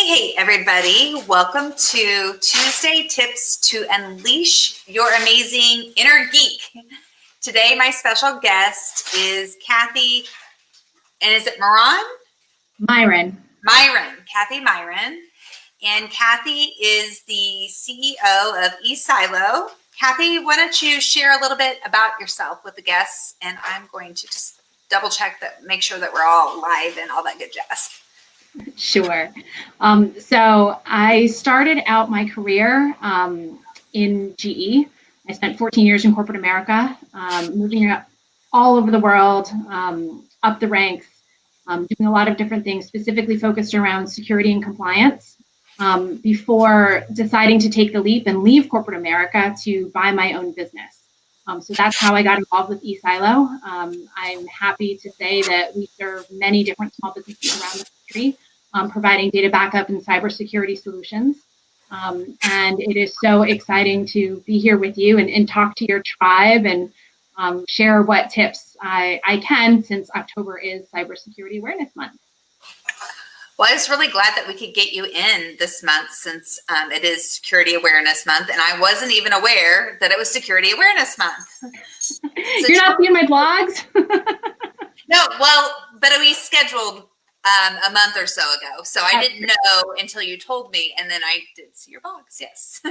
Hey, everybody. Welcome to Tuesday Tips to Unleash Your Amazing Inner Geek. Today, my special guest is Cathy, and is it Miron? Myron. Cathy Miron. And Cathy is the CEO of ESILO. Cathy, why don't you share a little bit about yourself with the guests, and I'm going to just double check that, make sure that we're all live and all that good jazz. Sure. So I started out my career in GE. I spent 14 years in corporate America, moving all over the world, up the ranks, doing a lot of different things, specifically focused around security and compliance, before deciding to take the leap and leave corporate America to buy my own business. So that's how I got involved with ESILO. I'm happy to say that we serve many different small businesses around the country, providing data backup and cybersecurity solutions. And it is so exciting to be here with you and talk to your tribe and share what tips I can, since October is Cybersecurity Awareness Month. Well, I was really glad that we could get you in this month, since it is Security Awareness Month, and I wasn't even aware that it was Security Awareness Month. So you're not seeing my blogs? No, well, but we scheduled a month or so ago, so I didn't know until you told me, and then I did see your blogs, yes.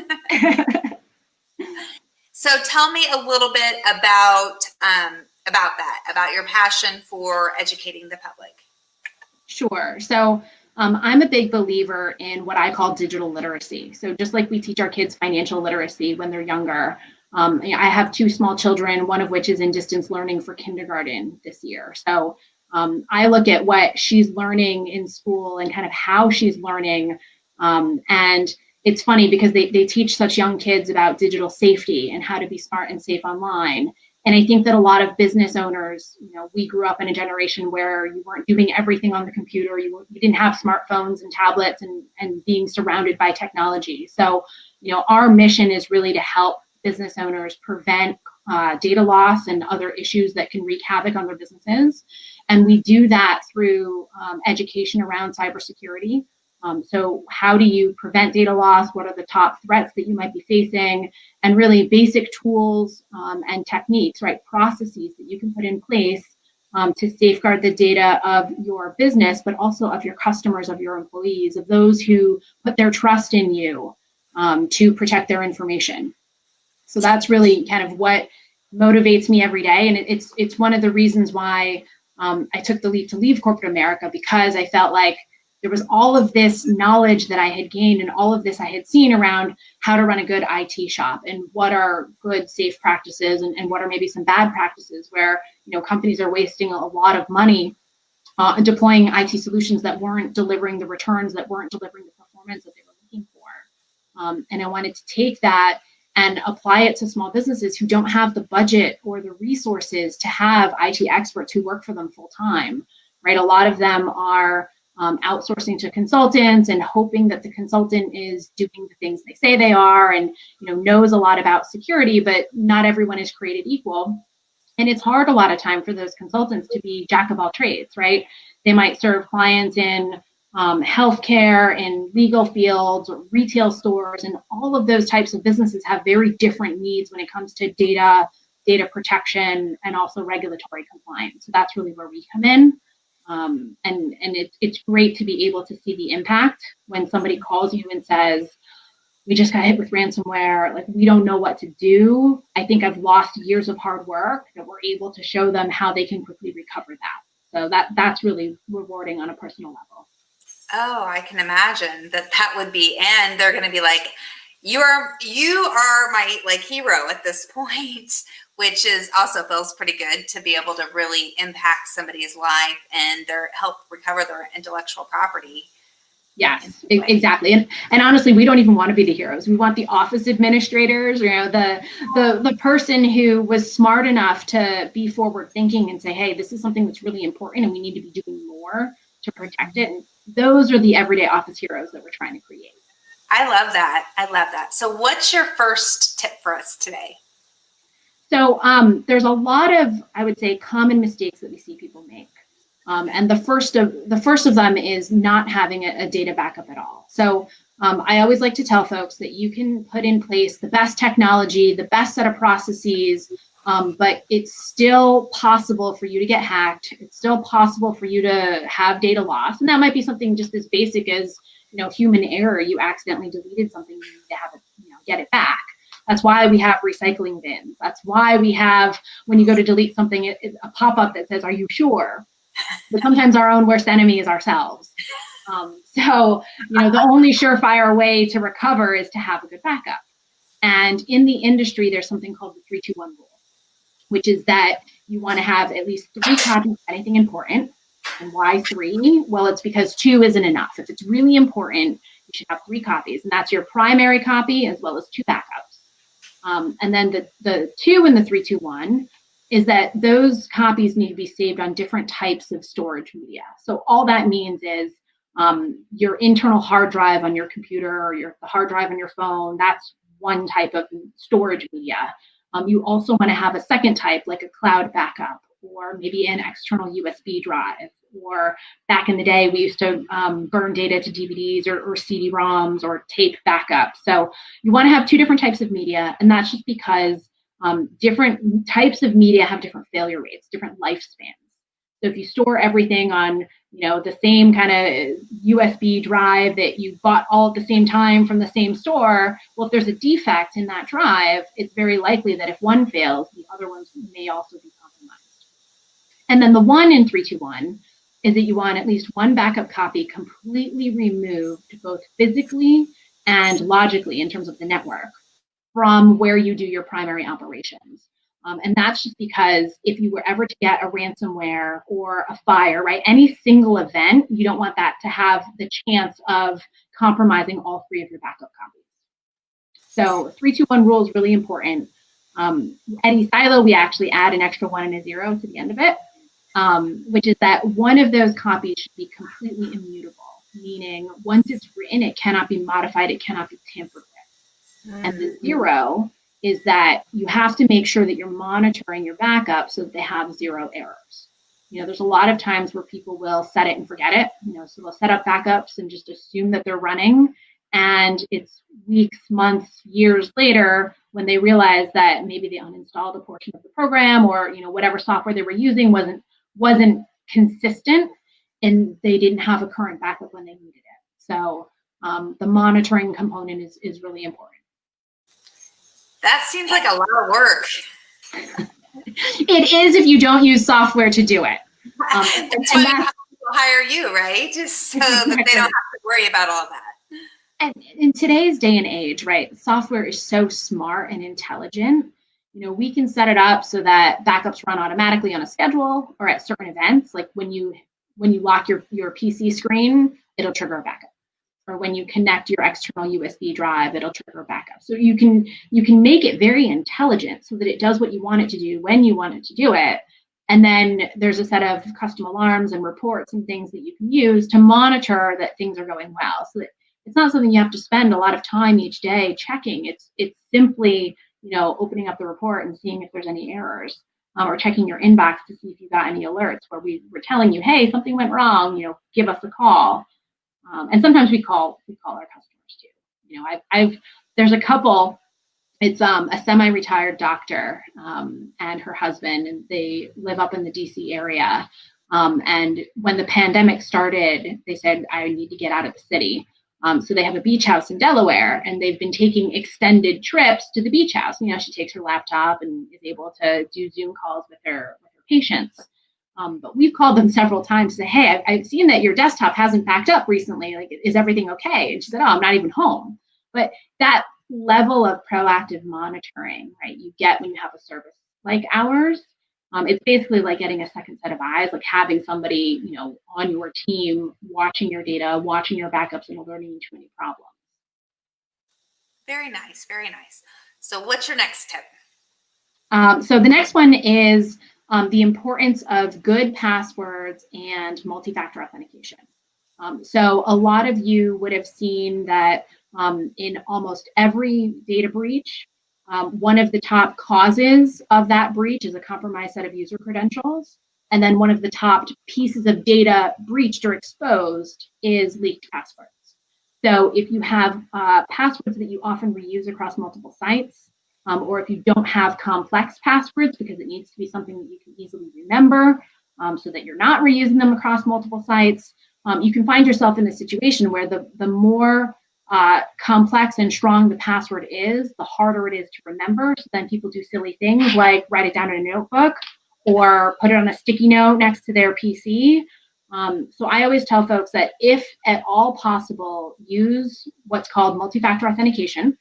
So tell me a little bit about your passion for educating the public. Sure. So I'm a big believer in what I call digital literacy. So just like we teach our kids financial literacy when they're younger, I have two small children, one of which is in distance learning for kindergarten this year. So I look at what she's learning in school and kind of how she's learning. And it's funny because they teach such young kids about digital safety and how to be smart and safe online. And I think that a lot of business owners, we grew up in a generation where you weren't doing everything on the computer. You didn't have smartphones and tablets and being surrounded by technology. So, our mission is really to help business owners prevent data loss and other issues that can wreak havoc on their businesses. And we do that through education around cybersecurity. So how do you prevent data loss? What are the top threats that you might be facing? And really basic tools and techniques, right? Processes that you can put in place to safeguard the data of your business, but also of your customers, of your employees, of those who put their trust in you to protect their information. So that's really kind of what motivates me every day. And it's one of the reasons why I took the leap to leave corporate America, because I felt like there was all of this knowledge that I had gained and all of this I had seen around how to run a good IT shop and what are good safe practices and what are maybe some bad practices where companies are wasting a lot of money deploying IT solutions that weren't delivering the returns, that weren't delivering the performance that they were looking for. And I wanted to take that and apply it to small businesses who don't have the budget or the resources to have IT experts who work for them full time, right? A lot of them are outsourcing to consultants and hoping that the consultant is doing the things they say they are and knows a lot about security, but not everyone is created equal. And it's hard a lot of time for those consultants to be jack of all trades, right? They might serve clients in healthcare, in legal fields, or retail stores, and all of those types of businesses have very different needs when it comes to data protection, and also regulatory compliance. So that's really where we come in. And it's great to be able to see the impact when somebody calls you and says, we just got hit with ransomware, like we don't know what to do. I think I've lost years of hard work, that we're able to show them how they can quickly recover that. So that's really rewarding on a personal level. Oh, I can imagine that would be, and they're going to be like, you are my hero at this point, which is also feels pretty good to be able to really impact somebody's life and help recover their intellectual property. Yes, exactly. And honestly, we don't even want to be the heroes. We want the office administrators, the person who was smart enough to be forward thinking and say, hey, this is something that's really important and we need to be doing more to protect it. And those are the everyday office heroes that we're trying to create. I love that. So what's your first tip for us today? So there's a lot of, I would say, common mistakes that we see people make. And the first of them is not having a data backup at all. So I always like to tell folks that you can put in place the best technology, the best set of processes, but it's still possible for you to get hacked. It's still possible for you to have data loss. And that might be something just as basic as, human error. You accidentally deleted something, you need to have it, get it back. That's why we have recycling bins. That's why we have, when you go to delete something, it's a pop-up that says, "Are you sure?" But sometimes our own worst enemy is ourselves. So, the only surefire way to recover is to have a good backup. And in the industry, there's something called the 3-2-1 rule, which is that you want to have at least 3 copies of anything important. And why 3? Well, it's because 2 isn't enough. If it's really important, you should have 3 copies. And that's your primary copy as well as 2 backups. And then the 2 in the 3-2-1 is that those copies need to be saved on different types of storage media. So all that means is your internal hard drive on your computer or the hard drive on your phone, that's one type of storage media. You also want to have a second type, like a cloud backup, or maybe an external USB drive. Or back in the day, we used to burn data to DVDs or CD-ROMs or tape backup. So you want to have 2 different types of media, and that's just because different types of media have different failure rates, different lifespans. So if you store everything on, the same kind of USB drive that you bought all at the same time from the same store, well, if there's a defect in that drive, it's very likely that if one fails, the other ones may also be compromised. And then the 1 in 3-2-1 is that you want at least 1 backup copy completely removed, both physically and logically in terms of the network, from where you do your primary operations. And that's just because if you were ever to get a ransomware or a fire, right, any single event, you don't want that to have the chance of compromising all 3 of your backup copies. So 3-2-1 rule is really important. At ESILO, we actually add an extra 1 and a 0 to the end of it, which is that one of those copies should be completely immutable, meaning once it's written, it cannot be modified, it cannot be tampered with. And the 0 is that you have to make sure that you're monitoring your backup so that they have 0 errors. There's a lot of times where people will set it and forget it. So they'll set up backups and just assume that they're running. And it's weeks, months, years later when they realize that maybe they uninstalled a portion of the program or, whatever software they were using wasn't consistent and they didn't have a current backup when they needed it. So the monitoring component is really important. That seems like a lot of work. It is if you don't use software to do it. That's why people hire you, right? Just so that they don't have to worry about all that. And in today's day and age, right, software is so smart and intelligent. We can set it up so that backups run automatically on a schedule or at certain events. Like when you lock your PC screen, it'll trigger a backup. Or when you connect your external USB drive, it'll trigger a backup. So you can make it very intelligent so that it does what you want it to do when you want it to do it. And then there's a set of custom alarms and reports and things that you can use to monitor that things are going well. So that it's not something you have to spend a lot of time each day checking. It's simply, opening up the report and seeing if there's any errors, or checking your inbox to see if you got any alerts where we were telling you, hey, something went wrong, give us a call. And sometimes we call our customers too. There's a couple. It's a semi-retired doctor and her husband, and they live up in the DC area. And when the pandemic started, they said, I need to get out of the city. So they have a beach house in Delaware, and they've been taking extended trips to the beach house. She takes her laptop and is able to do Zoom calls with her patients. But we've called them several times to say, hey, I've seen that your desktop hasn't backed up recently. Like, is everything okay? And she said, oh, I'm not even home. But that level of proactive monitoring, right, you get when you have a service like ours. It's basically like getting a second set of eyes, like having somebody, on your team watching your data, watching your backups, and alerting you to any problems. Very nice, very nice. So what's your next tip? So the next one is the importance of good passwords and multi-factor authentication. So a lot of you would have seen that in almost every data breach, one of the top causes of that breach is a compromised set of user credentials. And then one of the top pieces of data breached or exposed is leaked passwords. So if you have passwords that you often reuse across multiple sites, or if you don't have complex passwords because it needs to be something that you can easily remember, so that you're not reusing them across multiple sites, you can find yourself in a situation where the more complex and strong the password is, the harder it is to remember. So then people do silly things like write it down in a notebook or put it on a sticky note next to their PC. So I always tell folks that if at all possible, use what's called multi-factor authentication.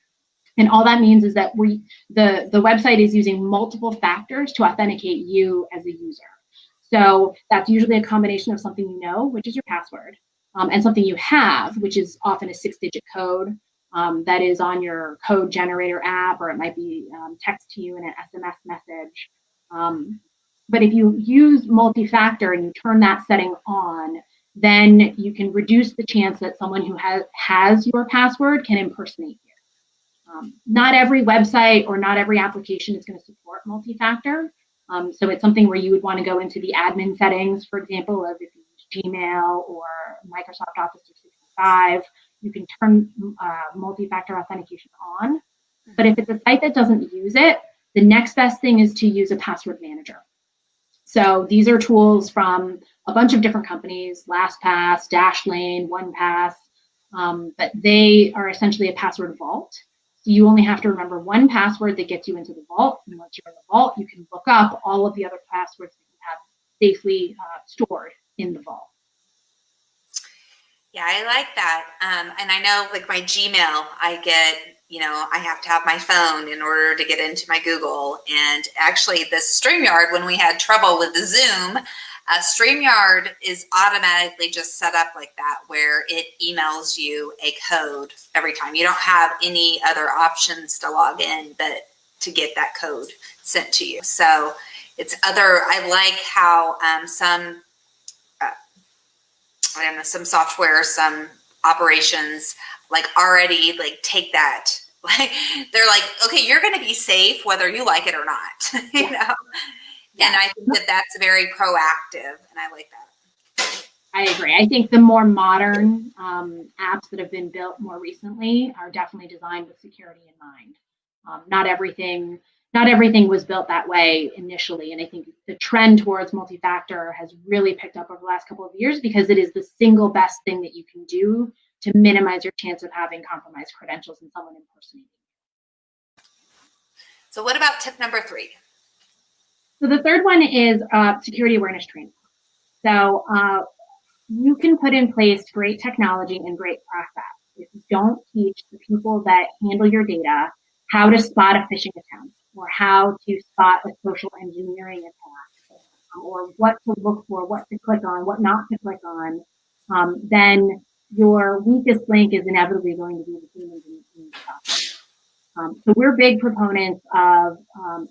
And all that means is that the website is using multiple factors to authenticate you as a user. So that's usually a combination of something you know, which is your password, and something you have, which is often a 6-digit code that is on your code generator app, or it might be text to you in an SMS message. But if you use multi-factor and you turn that setting on, then you can reduce the chance that someone who has your password can impersonate you. Not every website or not every application is going to support multi-factor. So it's something where you would want to go into the admin settings, for example, of if you use Gmail or Microsoft Office 365, you can turn multi-factor authentication on. But if it's a site that doesn't use it, the next best thing is to use a password manager. So these are tools from a bunch of different companies, LastPass, Dashlane, OnePass, but they are essentially a password vault. So you only have to remember one password that gets you into the vault. And once you're in the vault, you can look up all of the other passwords that you have safely stored in the vault. Yeah, I like that. And I know like my Gmail, I get, I have to have my phone in order to get into my Google. And actually this StreamYard, when we had trouble with the Zoom, StreamYard is automatically just set up like that, where it emails you a code every time. You don't have any other options to log in to get that code sent to you. So I like how some software, some operations like already like take that. Like they're like, okay, you're going to be safe whether you like it or not. you know. Yeah. And I think that's very proactive, and I like that. I agree. I think the more modern apps that have been built more recently are definitely designed with security in mind. Not everything was built that way initially, and I think the trend towards multi-factor has really picked up over the last couple of years because it is the single best thing that you can do to minimize your chance of having compromised credentials and someone impersonating. So what about tip number 3? So the third one is security awareness training. So you can put in place great technology and great process. If you don't teach the people that handle your data how to spot a phishing attempt, or how to spot a social engineering attack, or what to look for, what to click on, what not to click on, then your weakest link is inevitably going to be the humans in the process. So we're big proponents of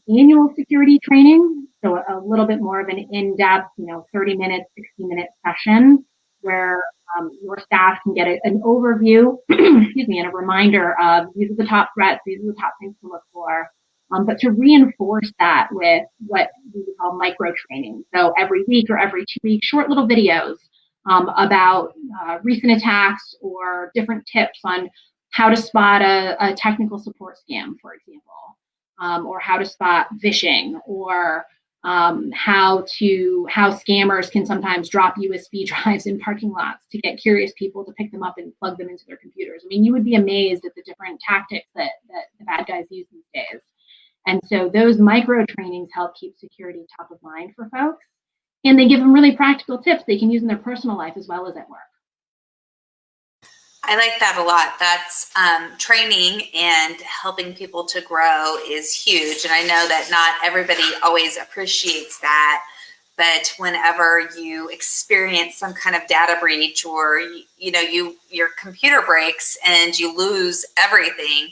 annual security training, so a little bit more of an in-depth, 30-minute, 60-minute session where your staff can get an overview, and a reminder of these are the top threats, these are the top things to look for, but to reinforce that with what we call micro training. So every week or every 2 weeks, short little videos about recent attacks or different tips on how to spot a technical support scam, for example, or how to spot phishing, or how scammers can sometimes drop USB drives in parking lots to get curious people to pick them up and plug them into their computers. I mean, you would be amazed at the different tactics that the bad guys use these days. And so those micro trainings help keep security top of mind for folks. And they give them really practical tips they can use in their personal life as well as at work. I like that a lot. That's training and helping people to grow is huge. And I know that not everybody always appreciates that. But whenever you experience some kind of data breach, or your computer breaks and you lose everything,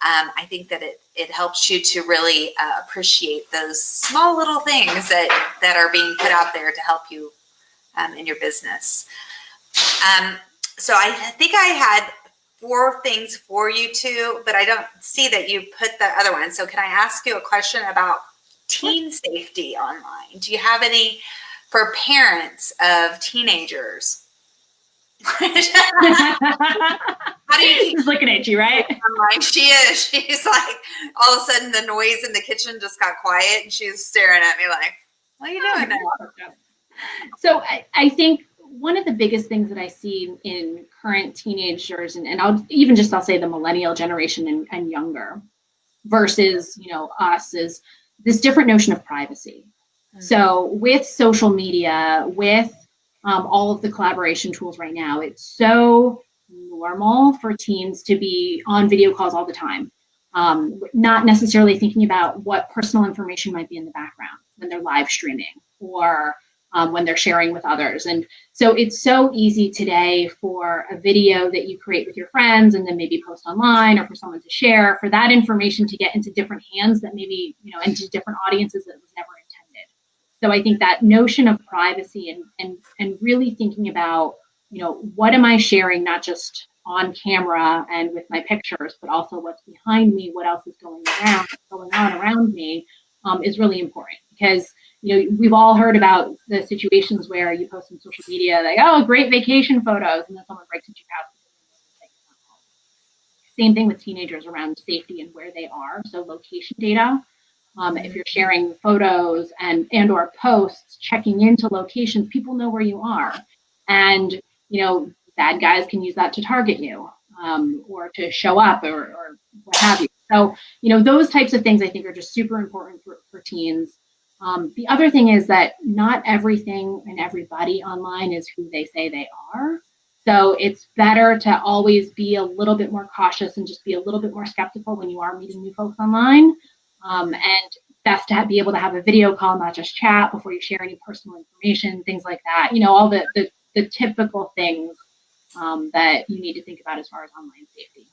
I think that it helps you to really appreciate those small little things that are being put out there to help you in your business. So I think I had 4 things for you too, but I don't see that you put the other one. So can I ask you a question about teen safety online? Do you have any for parents of teenagers. How do you keep He's looking at you, right? like she is? She's like, all of a sudden the noise in the kitchen just got quiet, and she's staring at me like, "What are you doing now?" So I think one of the biggest things that I see in current teenagers, and I'll say the millennial generation and younger versus, us, is this different notion of privacy. Mm-hmm. So with social media, with all of the collaboration tools right now, it's so normal for teens to be on video calls all the time, not necessarily thinking about what personal information might be in the background when they're live streaming or when they're sharing with others. And so it's so easy today for a video that you create with your friends and then maybe post online, or for someone to share, for that information to get into different hands that maybe, into different audiences that was never intended. So I think that notion of privacy and really thinking about, what am I sharing, not just on camera and with my pictures, but also what's behind me, what else is going on around me, is really important. Because we've all heard about the situations where you post on social media like, oh, great vacation photos, and then someone breaks into your house. Same thing with teenagers around safety and where they are. So location data. If you're sharing photos and or posts, checking into locations, people know where you are. And, bad guys can use that to target you, or to show up or what have you. So, those types of things I think are just super important for teens. The other thing is that not everything and everybody online is who they say they are. So it's better to always be a little bit more cautious and just be a little bit more skeptical when you are meeting new folks online. And best to be able to have a video call, not just chat, before you share any personal information, things like that. All the typical things that you need to think about as far as online safety.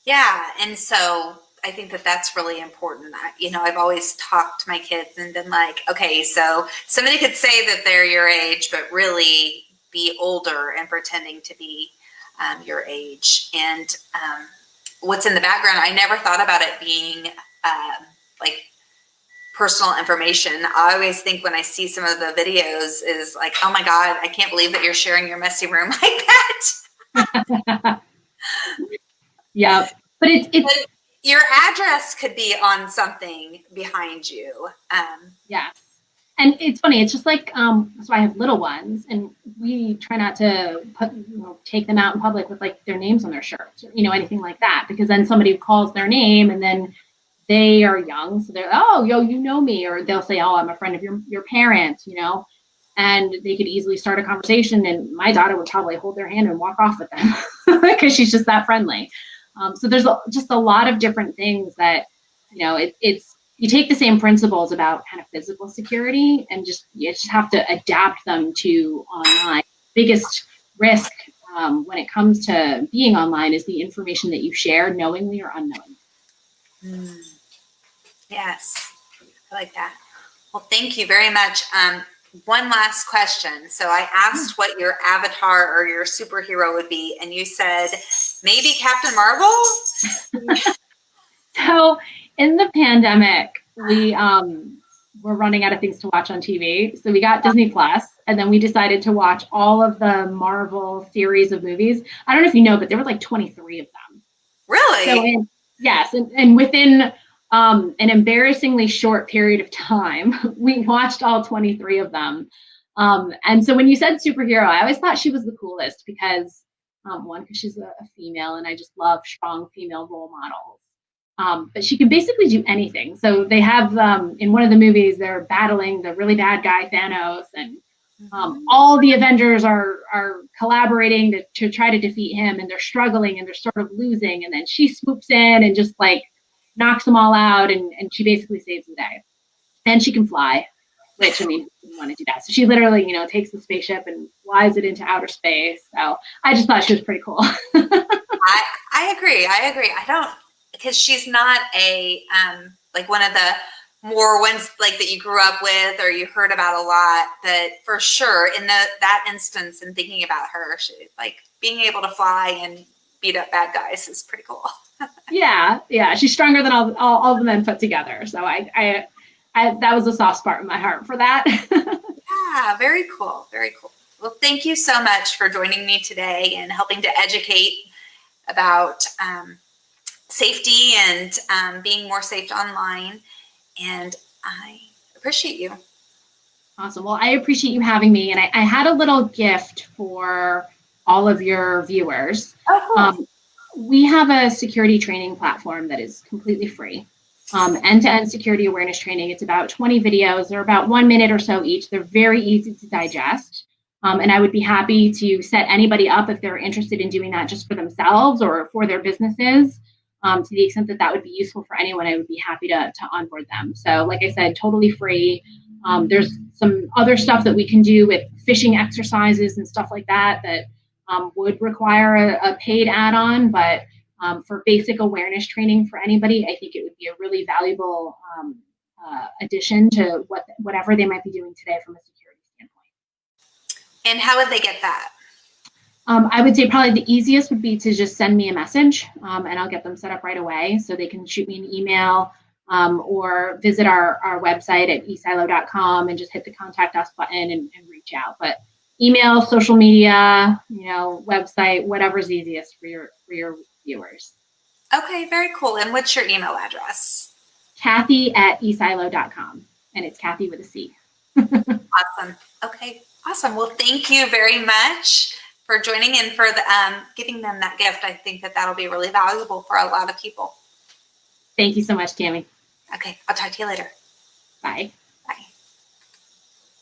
Yeah, and so I think that that's really important. I've always talked to my kids and been like, okay, so somebody could say that they're your age, but really be older and pretending to be your age. And what's in the background, I never thought about it being like personal information. I always think when I see some of the videos is like, oh my God, I can't believe that you're sharing your messy room like that. Yeah, but it's your address could be on something behind you. Yes. And it's funny, it's just like, so I have little ones, and we try not to take them out in public with like their names on their shirts, or, anything like that, because then somebody calls their name and then they are young. So they're, oh, you know me, or they'll say, oh, I'm a friend of your parents, and they could easily start a conversation, and my daughter would probably hold their hand and walk off with them because she's just that friendly. So there's just a lot of different things that, it's, you take the same principles about kind of physical security and you just have to adapt them to online. Biggest risk when it comes to being online is the information that you share, knowingly or unknowingly. Yes, I like that. Well, thank you very much. One last question. So I asked what your avatar or your superhero would be, and you said maybe Captain Marvel? So in the pandemic, we were running out of things to watch on TV. So we got Disney Plus, and then we decided to watch all of the Marvel series of movies. I don't know if you know, but there were like 23 of them. Really? So yes, and within an embarrassingly short period of time, we watched all 23 of them. And so when you said superhero, I always thought she was the coolest because, one, because she's a female, and I just love strong female role models. But she can basically do anything. So they have, in one of the movies, they're battling the really bad guy, Thanos, and all the Avengers are collaborating to try to defeat him, and they're struggling and they're sort of losing. And then she swoops in and just like knocks them all out, and she basically saves the day. And she can fly, which, I mean, who didn't want to do that? So she literally, take the spaceship and flies it into outer space. So I just thought she was pretty cool. I agree. I don't, because she's not a, like one of the more ones like that you grew up with or you heard about a lot, but for sure in that instance and thinking about her, she, like being able to fly and beat up bad guys is pretty cool. Yeah. She's stronger than all the men put together. So I that was a soft spot in my heart for that. Yeah, very cool. Very cool. Well, thank you so much for joining me today and helping to educate about safety and being more safe online. And I appreciate you. Awesome. Well, I appreciate you having me. And I had a little gift for all of your viewers. Oh, cool. We have a security training platform that is completely free. End-to-end security awareness training. It's about 20 videos. They're about 1 minute or so each. They're very easy to digest. And I would be happy to set anybody up if they're interested in doing that just for themselves or for their businesses. To the extent that that would be useful for anyone, I would be happy to onboard them. So like I said, totally free. There's some other stuff that we can do with phishing exercises and stuff like that that would require a paid add-on, but for basic awareness training for anybody, I think it would be a really valuable addition to whatever they might be doing today from a security standpoint. And how would they get that? I would say probably the easiest would be to just send me a message and I'll get them set up right away. So they can shoot me an email or visit our website at esilo.com and just hit the contact us button and reach out. But email, social media, website, whatever's easiest for your viewers. Okay, very cool. And what's your email address? Cathy at esilo.com. And it's Cathy with a C. Awesome. Okay, awesome. Well, thank you very much for joining in for the giving them that gift. I think that that'll be really valuable for a lot of people. Thank you so much, Tammy. Okay, I'll talk to you later. Bye.